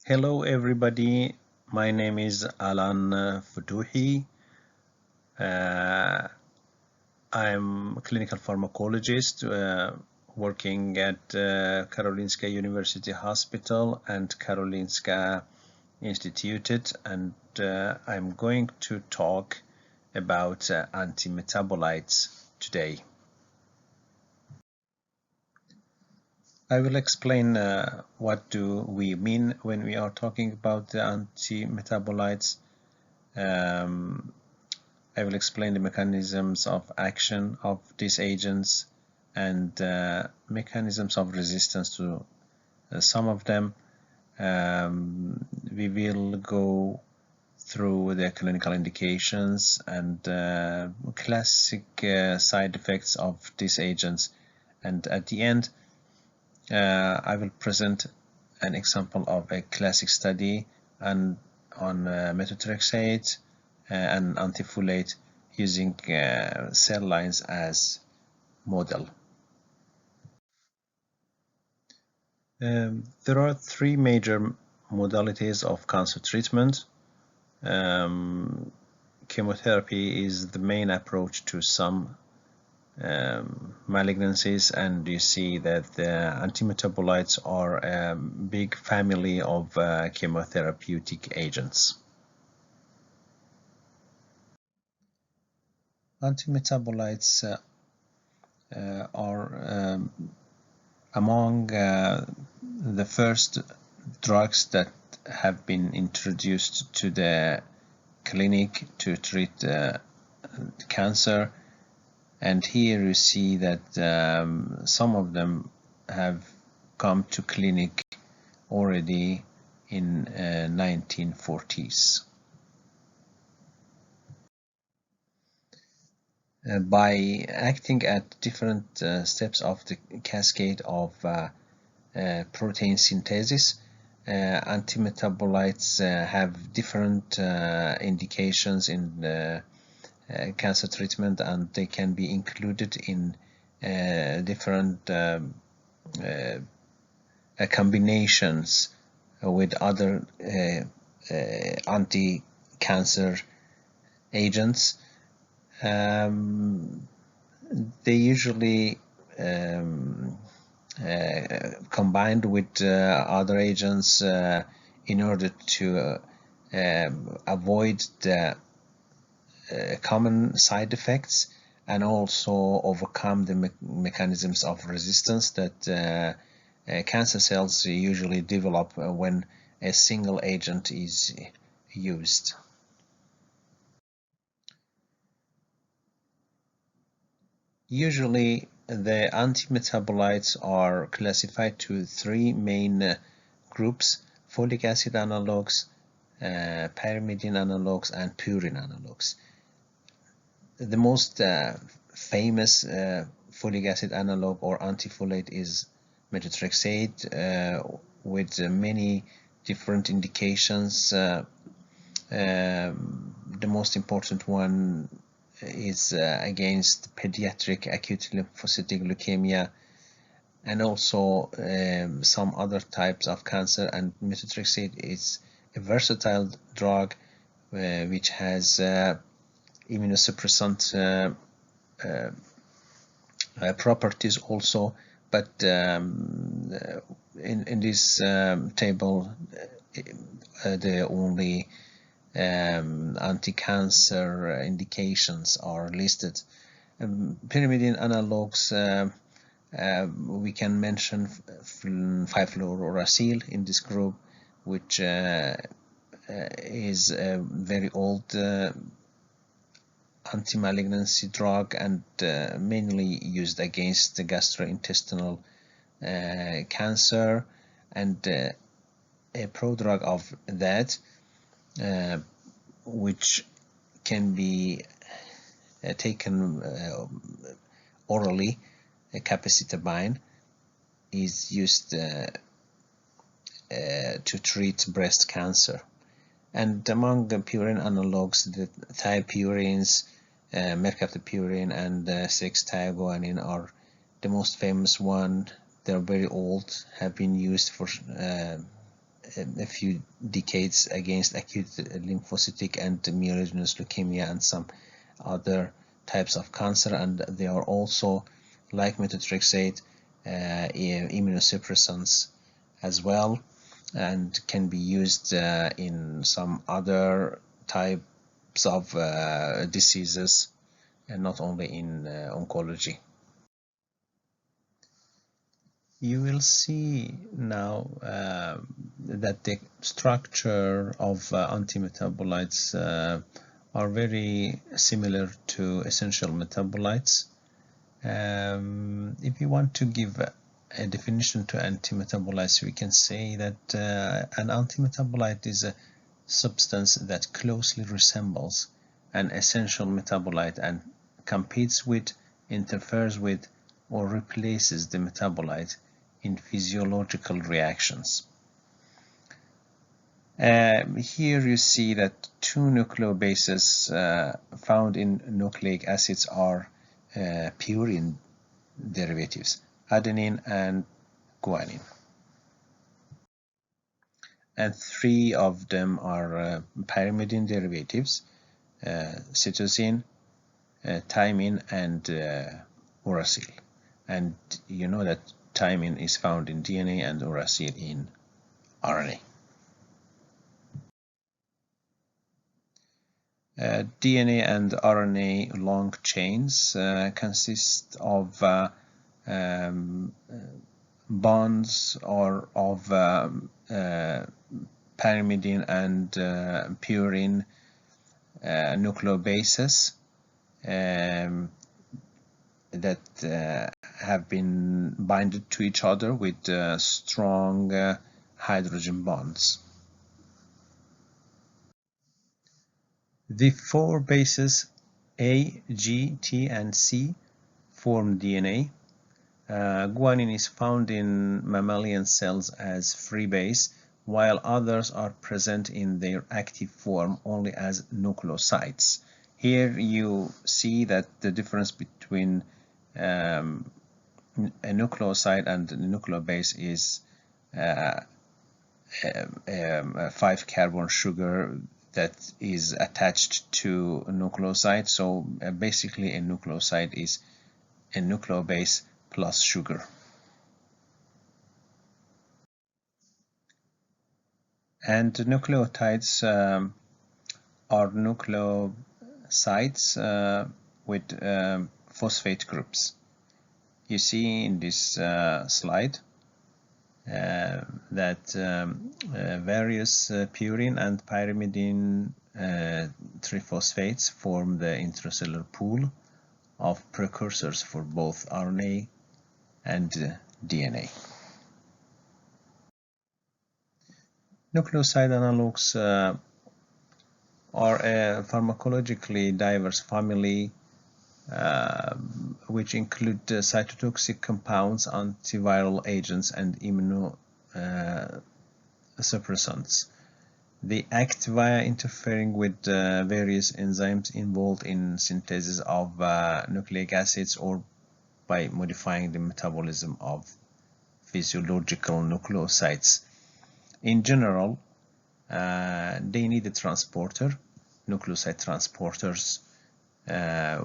Hello everybody, my name is Alan Futuhi. I'm a clinical pharmacologist working at Karolinska University Hospital and Karolinska Institute, and I'm going to talk about antimetabolites today. I will explain what do we mean when we are talking about the antimetabolites. I will explain the mechanisms of action of these agents and mechanisms of resistance to some of them. We will go through the clinical indications and classic side effects of these agents, and at the end I will present an example of a classic study on methotrexate and antifolate using cell lines as model. There are three major modalities of cancer treatment. Chemotherapy is the main approach to some malignancies, and you see that the antimetabolites are a big family of chemotherapeutic agents. Antimetabolites are among the first drugs that have been introduced to the clinic to treat cancer, and here you see that some of them have come to clinic already in 1940s. By acting at different steps of the cascade of protein synthesis, antimetabolites have different indications in the cancer treatment, and they can be included in different combinations with other anti-cancer agents. They usually combined with other agents in order to avoid the common side effects and also overcome the mechanisms of resistance that cancer cells usually develop when a single agent is used. Usually the antimetabolites are classified to three main groups: folic acid analogues, pyrimidine analogues, and purine analogues. The most famous folic acid analog or antifolate is methotrexate, with many different indications. The most important one is against pediatric acute lymphocytic leukemia and also some other types of cancer. And methotrexate is a versatile drug which has immunosuppressant properties also, but in this table the only anti-cancer indications are listed. Pyrimidine analogues, we can mention 5-fluorouracil in this group, which is a very old anti-malignancy drug and mainly used against the gastrointestinal cancer, and a prodrug of that which can be taken orally, capecitabine, is used to treat breast cancer. And among the purine analogues, the thiopurines, mercaptopurine and 6-thioguanine are the most famous one. They're very old, have been used for a few decades against acute lymphocytic and myelogenous leukemia and some other types of cancer, and they are also, like methotrexate, immunosuppressants as well, and can be used in some other types of diseases, and not only in oncology. You will see now that the structure of antimetabolites are very similar to essential metabolites. If you want to give a definition to antimetabolites, we can say that an antimetabolite is a substance that closely resembles an essential metabolite and competes with, interferes with, or replaces the metabolite in physiological reactions. Here you see that two nucleobases found in nucleic acids are purine derivatives, adenine and guanine. And three of them are pyrimidine derivatives, cytosine, thymine, and uracil. And you know that thymine is found in DNA and uracil in RNA. DNA and RNA long chains consist of bonds or of pyrimidine and purine nucleobases that have been binded to each other with strong hydrogen bonds. The four bases A, G, T, and C form DNA. Guanine is found in mammalian cells as free base, while others are present in their active form only as nucleosides. Here you see that the difference between a nucleoside and a nucleobase is a 5-carbon sugar that is attached to a nucleoside. So basically a nucleoside is a nucleobase plus sugar. And the nucleotides are nucleosides with phosphate groups. You see in this slide that various purine and pyrimidine triphosphates form the intracellular pool of precursors for both RNA and DNA. Nucleoside analogues are a pharmacologically diverse family which include cytotoxic compounds, antiviral agents, and immunosuppressants. They act via interfering with various enzymes involved in synthesis of nucleic acids or by modifying the metabolism of physiological nucleosides. In general, they need a transporter, nucleoside transporters,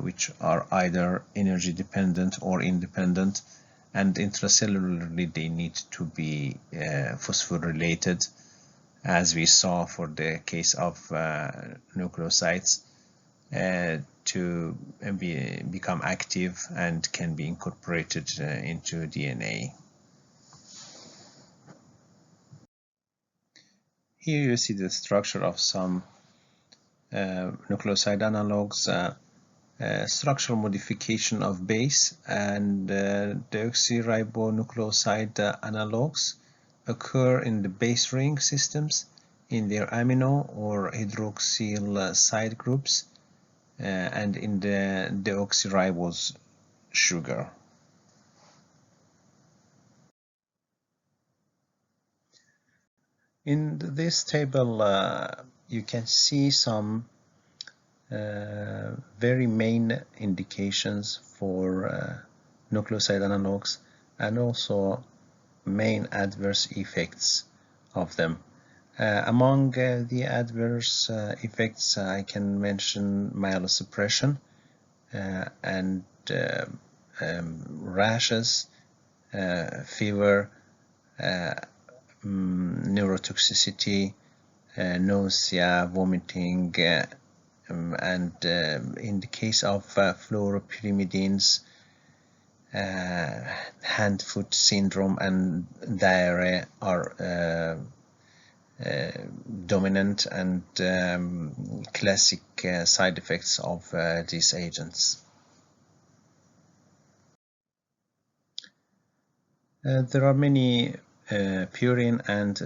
which are either energy dependent or independent, and intracellularly they need to be phosphorylated, as we saw for the case of nucleosides, to become active and can be incorporated into DNA. Here you see the structure of some nucleoside analogues, structural modification of base and deoxyribonucleoside analogues occur in the base ring systems in their amino or hydroxyl side groups and in the deoxyribose sugar. In this table you can see some very main indications for nucleoside analogues and also main adverse effects of them. Among the adverse effects, I can mention myelosuppression and rashes, fever, neurotoxicity, nausea, vomiting, and in the case of fluoropyrimidines, hand-foot syndrome and diarrhea are dominant and classic side effects of these agents. There are many purine and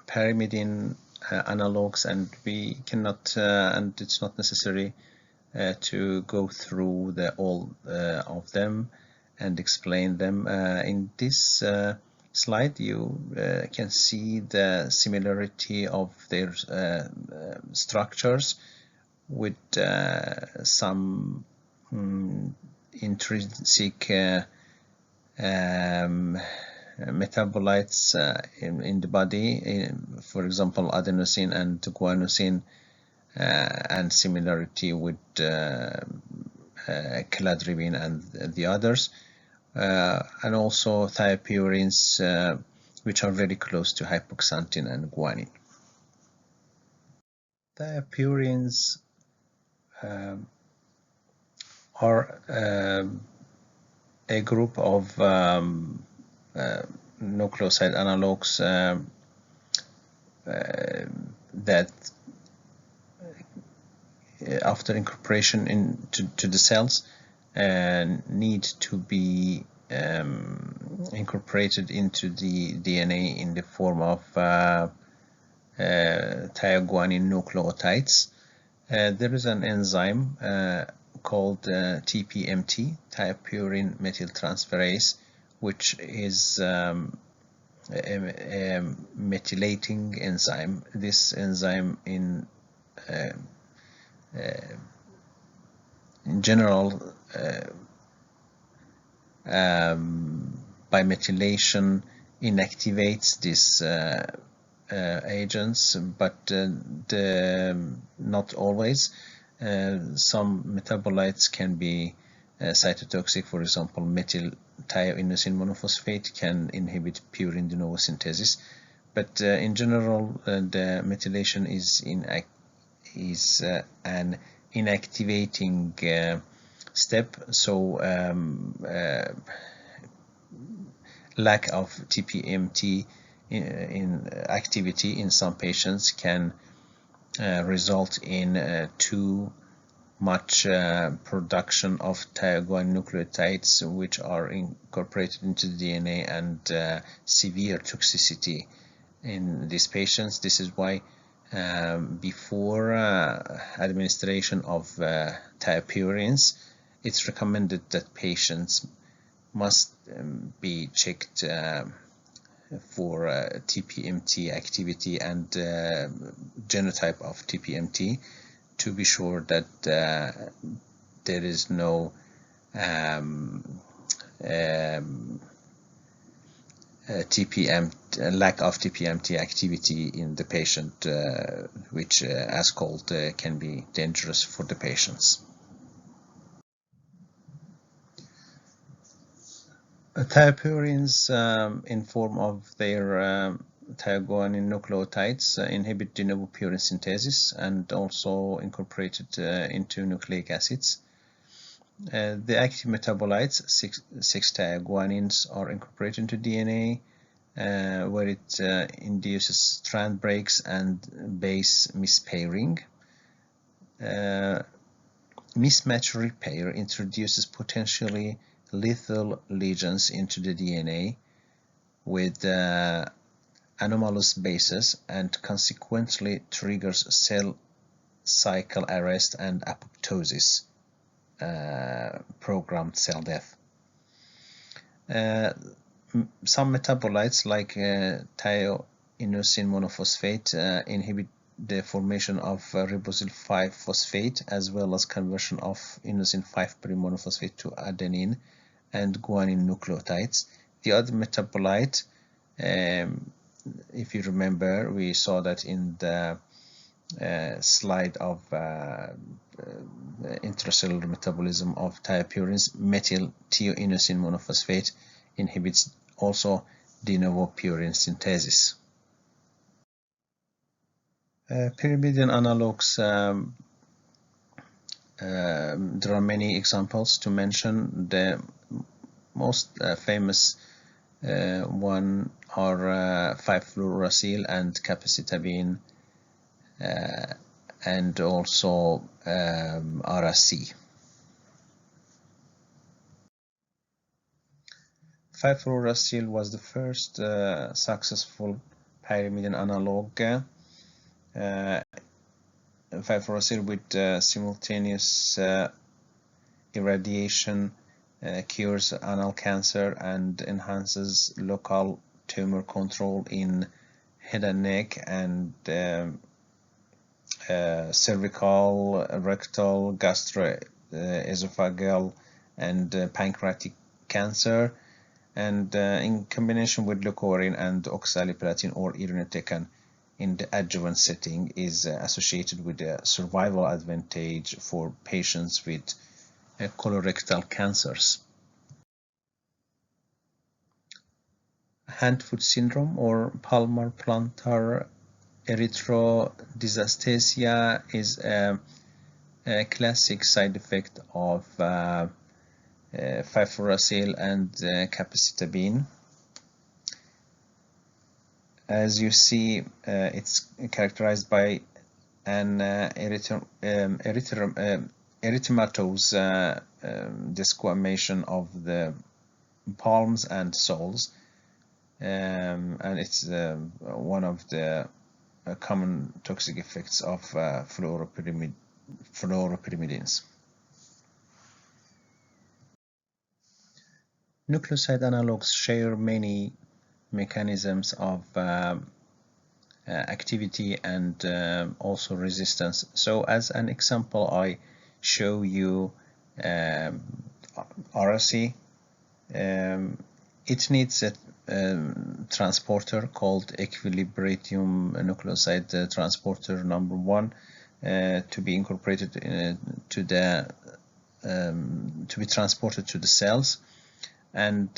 pyrimidine analogs, and we cannot, and it's not necessary to go through all of them and explain them. In this slide, you can see the similarity of their structures with some intrinsic metabolites in the body, for example, adenosine and guanosine, and similarity with cladribine and the others, and also thiopurines, which are very close to hypoxanthine and guanine. Thiopurines are a group of nucleoside analogs that after incorporation into the cells need to be incorporated into the DNA in the form of thioguanine nucleotides. There is an enzyme called TPMT, thiopurine methyltransferase, which is a methylating enzyme. This enzyme in general, by methylation, inactivates these agents, but not always. Some metabolites can be cytotoxic. For example, methyl-thioinosine monophosphate can inhibit purine de novo synthesis, but in general, the methylation is an inactivating step, so lack of TPMT in activity in some patients can result in too much production of thioguanine nucleotides, which are incorporated into the DNA, and severe toxicity in these patients. This is why before administration of thiopurines, it's recommended that patients must be checked for TPMT activity and genotype of TPMT to be sure that there is no lack of TPMT activity in the patient, which, as called, can be dangerous for the patients. Thiopurines, in form of their thioguanine nucleotides, inhibit de novo purine synthesis and also incorporated into nucleic acids. The active metabolites, 6-thioguanines, are incorporated into DNA, where it induces strand breaks and base mispairing. Mismatch repair introduces potentially lethal lesions into the DNA with anomalous bases and consequently triggers cell cycle arrest and apoptosis, programmed cell death. Some metabolites like thioinosine monophosphate inhibit the formation of ribosyl 5-phosphate as well as conversion of inosine 5' monophosphate to adenine and guanine nucleotides. The other metabolite if you remember, we saw that in the slide of intracellular metabolism of thiopurines, methyl thioinosine monophosphate inhibits also de novo purine synthesis. Pyrimidine analogs, there are many examples to mention. The most famous one are 5-fluorouracil and capecitabine, and also RSC. 5-fluorouracil was the first successful pyrimidine analog. 5-fluorouracil with simultaneous irradiation cures anal cancer and enhances local tumor control in head and neck and cervical, rectal, gastroesophageal, and pancreatic cancer, and in combination with leucovorin and oxaliplatin or irinotecan in the adjuvant setting is associated with a survival advantage for patients with colorectal cancers. Hand-foot syndrome or palmar-plantar erythrodysesthesia is a classic side effect of 5-fluorouracil and capecitabine. As you see, it's characterized by an erythematous desquamation of the palms and soles, and it's one of the common toxic effects of fluoropyrimidines. Nucleoside analogs share many mechanisms of activity and also resistance. So as an example, I show you RSC. It needs a transporter called equilibrium nucleoside transporter number 1 to be incorporated to be transported to the cells, and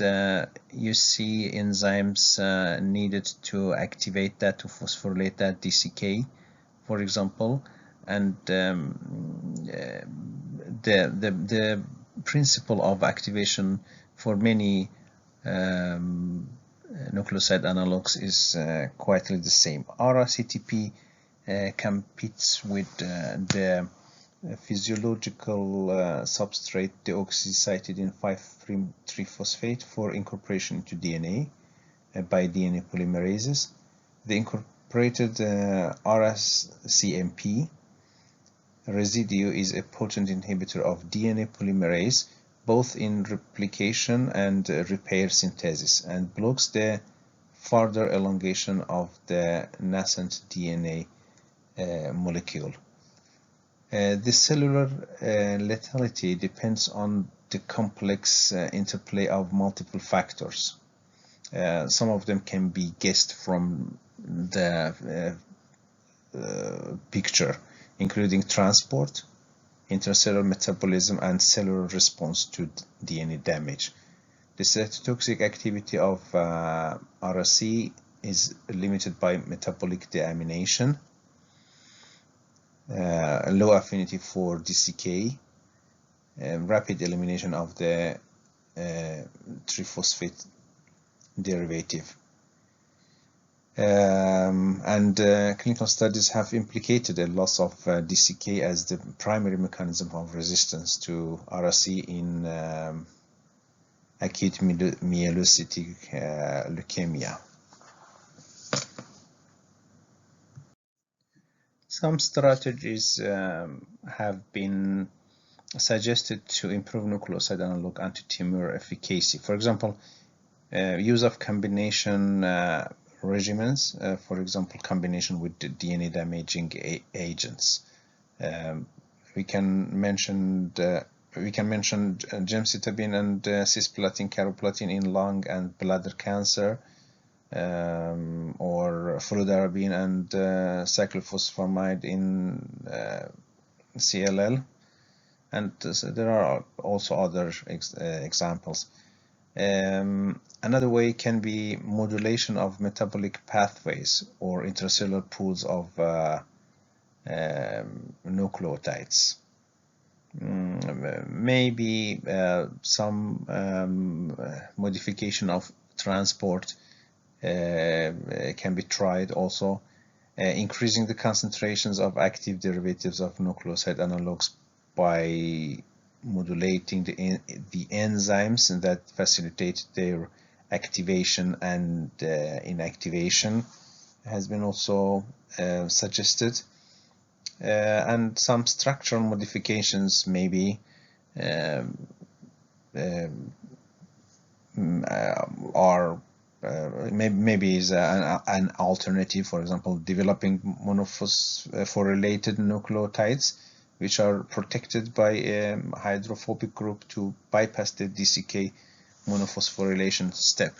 you see enzymes needed to activate that, to phosphorylate that, DCK for example, and the principle of activation for many nucleoside analogs is quietly the same. RCTP competes with the physiological substrate deoxycytidine 5'3-phosphate for incorporation into DNA by DNA polymerases. The incorporated RSCMP residue is a potent inhibitor of DNA polymerase, both in replication and repair synthesis, and blocks the further elongation of the nascent DNA molecule. The cellular lethality depends on the complex interplay of multiple factors. Some of them can be guessed from the picture, including transport, intracellular metabolism, and cellular response to DNA damage. The cytotoxic activity of RSC is limited by metabolic deamination, low affinity for DCK, rapid elimination of the triphosphate derivative. And clinical studies have implicated a loss of DCK as the primary mechanism of resistance to RSC in acute myelocytic leukemia. Some strategies have been suggested to improve nucleoside analog anti-tumor efficacy. For example, use of combination regimens, for example, combination with the DNA damaging agents. We can mention gemcitabine and cisplatin, carboplatin in lung and bladder cancer, or fludarabine and cyclophosphamide in CLL, and so there are also other examples. Another way can be modulation of metabolic pathways or intracellular pools of nucleotides. Maybe some modification of transport can be tried also, increasing the concentrations of active derivatives of nucleoside analogs by modulating the enzymes that facilitate their activation and inactivation has been also suggested, and some structural modifications maybe are maybe is an alternative. For example, developing monophosphorylated nucleotides which are protected by a hydrophobic group to bypass the DCK monophosphorylation step.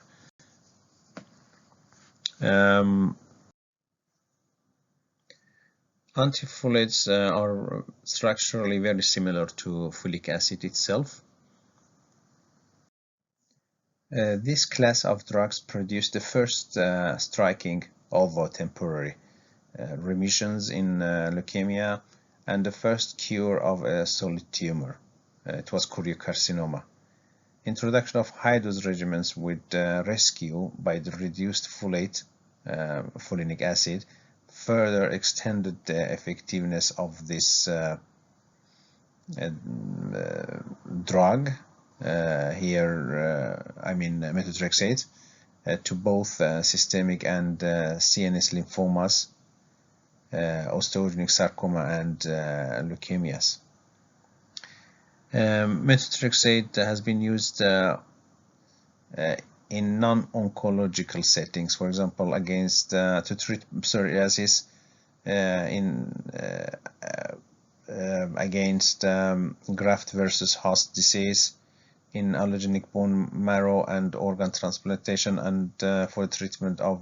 Antifolates are structurally very similar to folic acid itself. This class of drugs produced the first striking, although temporary, remissions in leukemia and the first cure of a solid tumor. It was choriocarcinoma. Introduction of high-dose regimens with rescue by the reduced folate, folinic acid, further extended the effectiveness of this drug, I mean methotrexate, to both systemic and CNS lymphomas, osteogenic sarcoma, and leukemias. Methotrexate has been used in non-oncological settings, for example, against to treat psoriasis, against graft versus host disease, in allogenic bone marrow and organ transplantation, and for the treatment of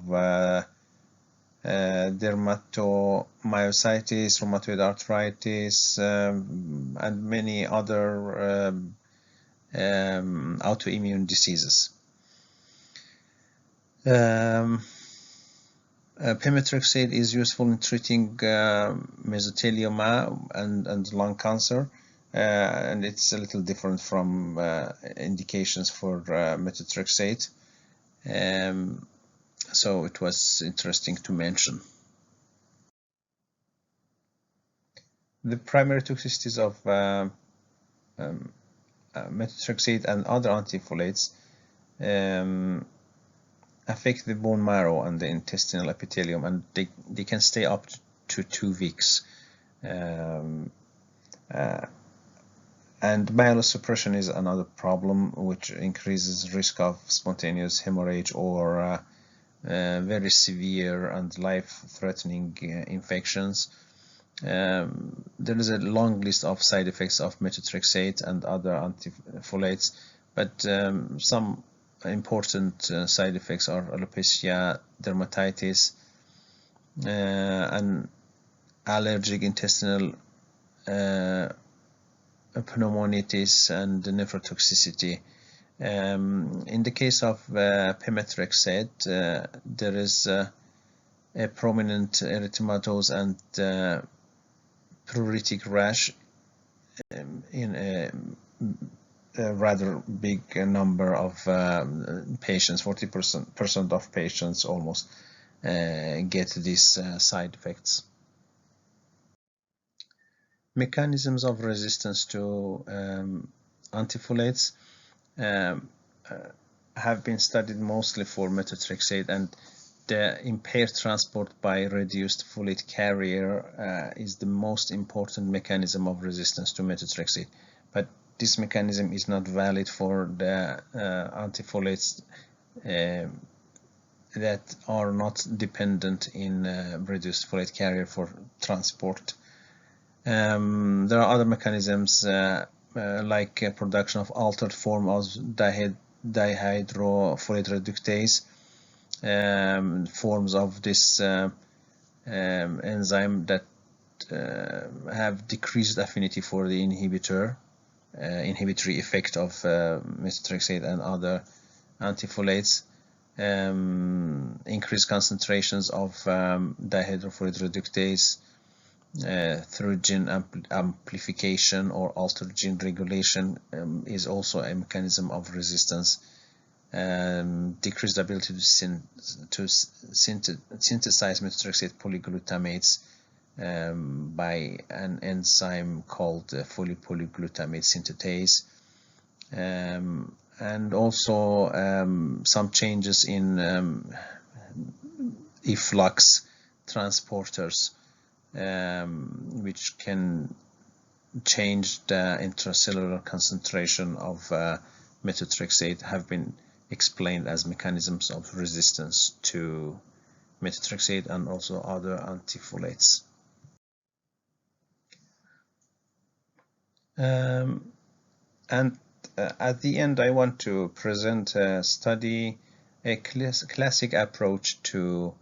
dermatomyositis, rheumatoid arthritis, and many other autoimmune diseases. Pemetrexate is useful in treating mesothelioma and lung cancer, and it's a little different from indications for methotrexate, so it was interesting to mention. The primary toxicities of methotrexate and other antifolates affect the bone marrow and the intestinal epithelium, and they can stay up to 2 weeks. And myelosuppression is another problem, which increases risk of spontaneous hemorrhage or very severe and life-threatening infections. There is a long list of side effects of methotrexate and other antifolates, but some important side effects are alopecia, dermatitis, and allergic intestinal pneumonitis and nephrotoxicity. In the case of pemetrexate, there is a prominent erythematose and pruritic rash in a rather big number of patients. 40% of patients almost get these side effects. Mechanisms of resistance to antifolates have been studied mostly for methotrexate, and the impaired transport by reduced folate carrier is the most important mechanism of resistance to methotrexate. But this mechanism is not valid for the antifolates that are not dependent in reduced folate carrier for transport. There are other mechanisms like production of altered form of dihydrofolate reductase forms of this enzyme that have decreased affinity for the inhibitory effect of methotrexate and other antifolates, increased concentrations of dihydrofolate reductase through gene amplification or altered gene regulation is also a mechanism of resistance. Decreased ability to synthesize methotrexate polyglutamates by an enzyme called polyglutamate synthetase, and also some changes in efflux transporters, which can change the intracellular concentration of methotrexate, have been explained as mechanisms of resistance to methotrexate and also other antifolates. And at the end, I want to present a study, a classic approach to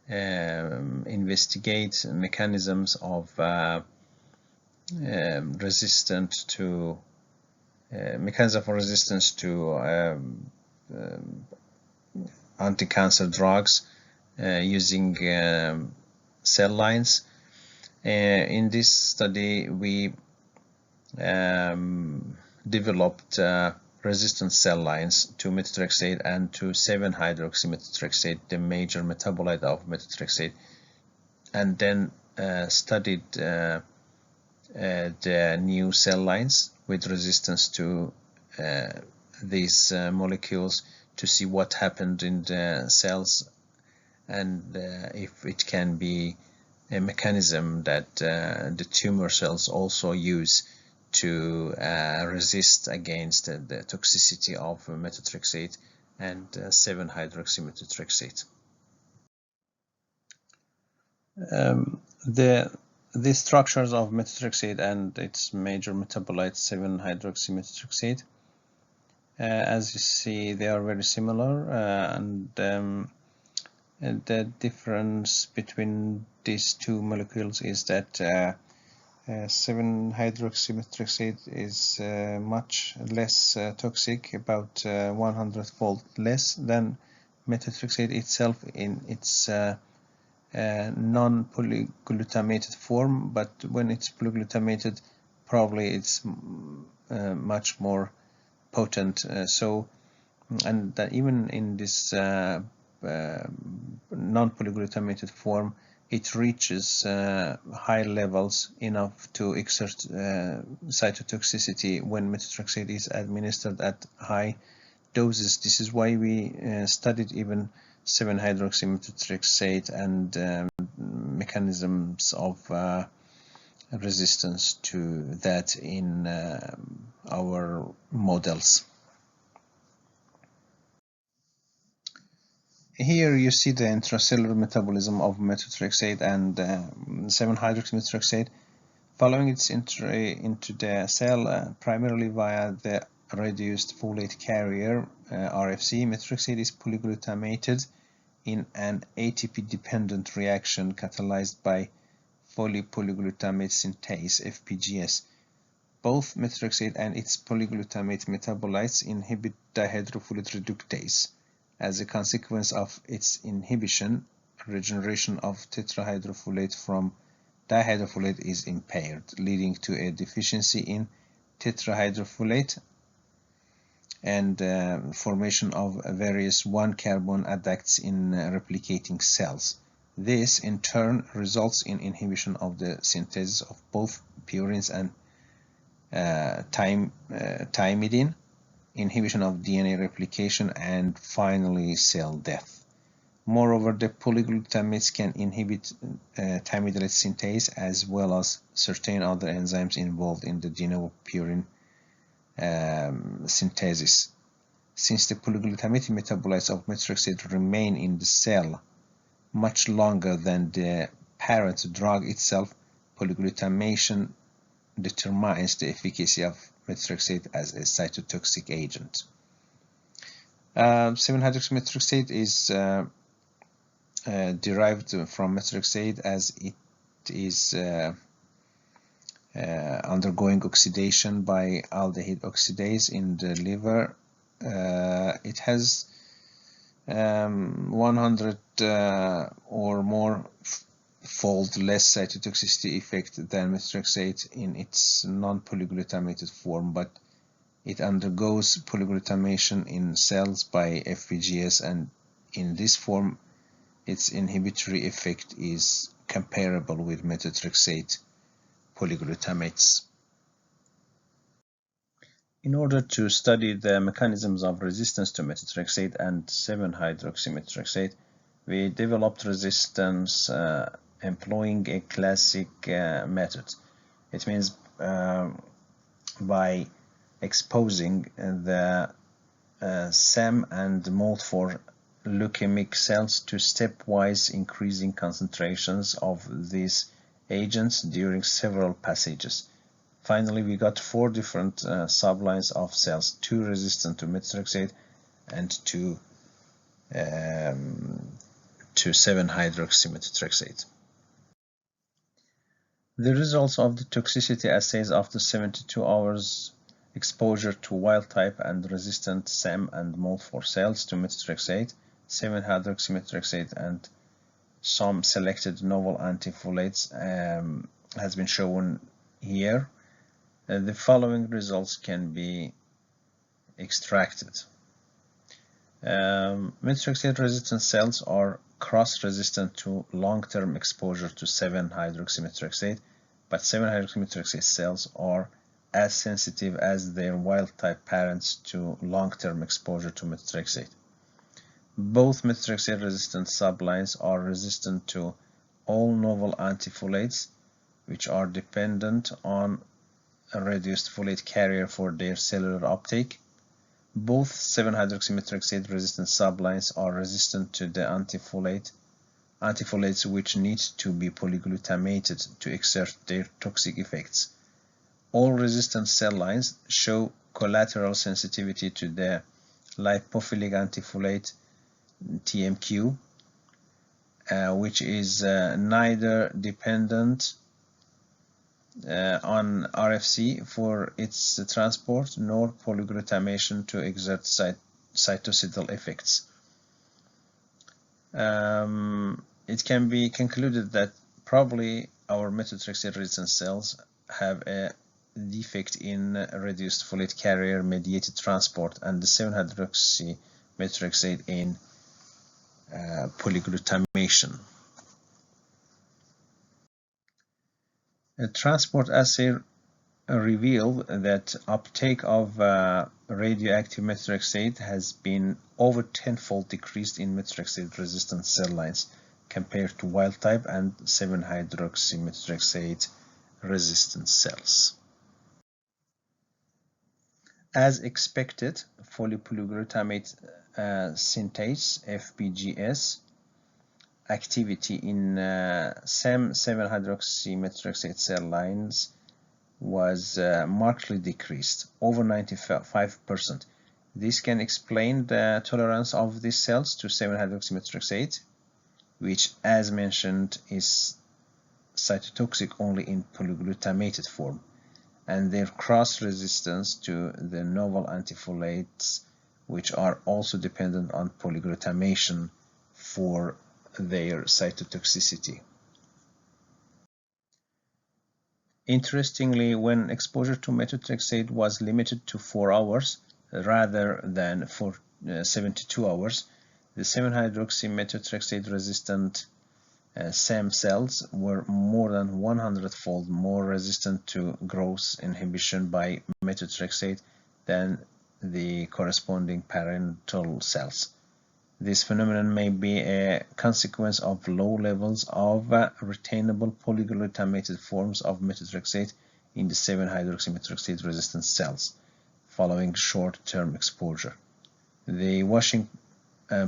investigate mechanisms of resistance to anti-cancer drugs using cell lines. In this study, we developed resistant cell lines to methotrexate and to 7-hydroxymethotrexate, the major metabolite of methotrexate, and then studied the new cell lines with resistance to these molecules to see what happened in the cells, and if it can be a mechanism that the tumor cells also use to resist against the toxicity of methotrexate and 7-hydroxymethotrexate. The structures of methotrexate and its major metabolite 7-hydroxymethotrexate, as you see, they are very similar, and the difference between these two molecules is that 7-hydroxymethotrexate is much less toxic, about 100-fold less than methotrexate itself in its non-polyglutamated form, but when it's polyglutamated, probably it's much more potent. And that even in this non-polyglutamated form, it reaches high levels enough to exert cytotoxicity when methotrexate is administered at high doses. This is why we studied even 7-hydroxymethotrexate and mechanisms of resistance to that in our models. Here you see the intracellular metabolism of methotrexate and 7-hydroxymethotrexate following its entry into the cell primarily via the reduced folate carrier RFC. Methotrexate is polyglutamated in an ATP-dependent reaction catalyzed by polyglutamate synthase (FPGS). Both methotrexate and its polyglutamate metabolites inhibit dihydrofolate reductase. As a consequence of its inhibition, regeneration of tetrahydrofolate from dihydrofolate is impaired, leading to a deficiency in tetrahydrofolate and formation of various 1-carbon adducts in replicating cells. This, in turn, results in inhibition of the synthesis of both purines and thymidine, inhibition of DNA replication, and finally cell death. Moreover, the polyglutamates can inhibit thymidylate synthase as well as certain other enzymes involved in the de novo purine synthesis. Since the polyglutamate metabolites of methotrexate remain in the cell much longer than the parent drug itself, polyglutamation determines the efficacy of methotrexate as a cytotoxic agent. 7-hydroxymethotrexate is derived from methotrexate as it is undergoing oxidation by aldehyde oxidase in the liver. It has 100 or more fold less cytotoxicity effect than methotrexate in its non-polyglutamate form, but it undergoes polyglutamation in cells by FPGS, and in this form its inhibitory effect is comparable with methotrexate polyglutamates. In order to study the mechanisms of resistance to methotrexate and 7-hydroxymethotrexate, we developed resistance employing a classic method. It means by exposing the SAM and MOLT4 leukemic cells to stepwise increasing concentrations of these agents during several passages. Finally, we got 4 different sublines of cells, 2 resistant to methotrexate and 2 to 7-hydroxymethotrexate. The results of the toxicity assays after 72 hours exposure to wild-type and resistant SAM and MOLT4 cells to methotrexate, 7-hydroxymethotrexate, and some selected novel antifolates has been shown here. The following results can be extracted. Methotrexate-resistant cells are cross-resistant to long-term exposure to 7-hydroxymethotrexate, but 7-hydroxymethotrexate cells are as sensitive as their wild-type parents to long-term exposure to methotrexate. Both methotrexate-resistant sublines are resistant to all novel antifolates, which are dependent on a reduced folate carrier for their cellular uptake. Both 7-hydroxymethotrexate resistant sublines are resistant to the antifolates which need to be polyglutamated to exert their toxic effects. All resistant cell lines show collateral sensitivity to the lipophilic antifolate TMQ, which is neither dependent on RFC for its transport nor polyglutamation to exert cytocidal effects. It can be concluded that probably our methotrexate resistant cells have a defect in reduced folate carrier mediated transport and the 7-hydroxymethotrexate in polyglutamation. A transport assay revealed that uptake of radioactive methotrexate has been over 10-fold decreased in methotrexate resistant cell lines compared to wild type and 7-hydroxymethotrexate resistant cells. As expected, polyglutamate synthase (FPGS) activity in SAM 7-hydroxymethotrexate cell lines was markedly decreased, over 95%. This can explain the tolerance of these cells to 7-hydroxymethotrexate, which, as mentioned, is cytotoxic only in polyglutamated form, and their cross-resistance to the novel antifolates, which are also dependent on polyglutamation for their cytotoxicity. Interestingly, when exposure to methotrexate was limited to 4 hours rather than for 72 hours, the 7-hydroxymethotrexate resistant SAM cells were more than 100-fold more resistant to growth inhibition by methotrexate than the corresponding parental cells. This phenomenon may be a consequence of low levels of retainable polyglutamate forms of methotrexate in the 7-hydroxymethotrexate resistant cells following short-term exposure. The washing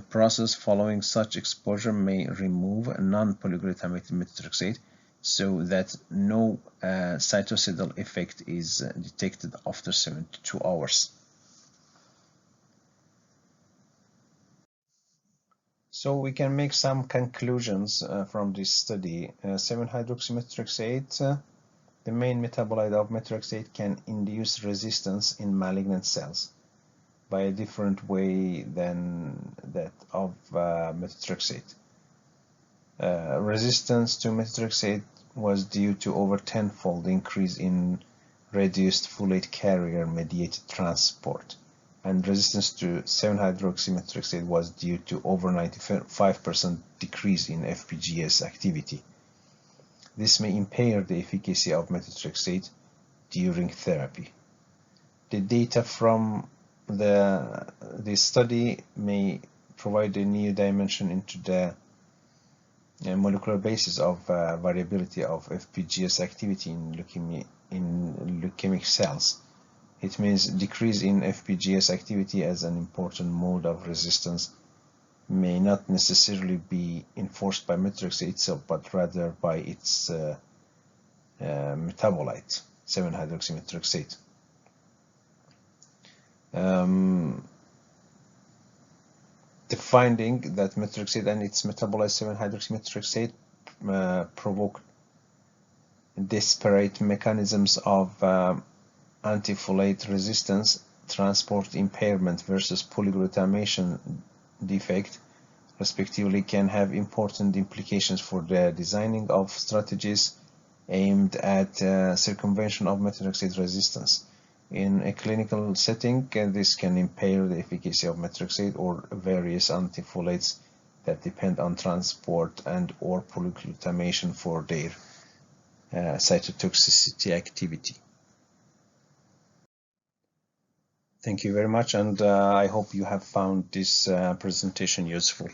process following such exposure may remove non-polyglutamate methotrexate so that no cytocidal effect is detected after 72 hours. So we can make some conclusions from this study. 7-hydroxymethotrexate, the main metabolite of methotrexate, can induce resistance in malignant cells by a different way than that of methotrexate. Resistance to methotrexate was due to over 10-fold increase in reduced folate carrier mediated transport, and resistance to 7-hydroxymethotrexate was due to over 95% decrease in FPGS activity. This may impair the efficacy of methotrexate during therapy. The data from this study may provide a new dimension into the molecular basis of variability of FPGS activity in leukemic cells. It means decrease in FPGS activity as an important mode of resistance may not necessarily be enforced by methotrexate itself, but rather by its metabolite, 7-hydroxymethotrexate. The finding that methotrexate and its metabolite 7-hydroxymethotrexate provoke disparate mechanisms of antifolate resistance, transport impairment versus polyglutamation defect, respectively, can have important implications for the designing of strategies aimed at circumvention of methotrexate resistance. In a clinical setting, this can impair the efficacy of methotrexate or various antifolates that depend on transport and or polyglutamation for their cytotoxicity activity. Thank you very much, and I hope you have found this presentation useful.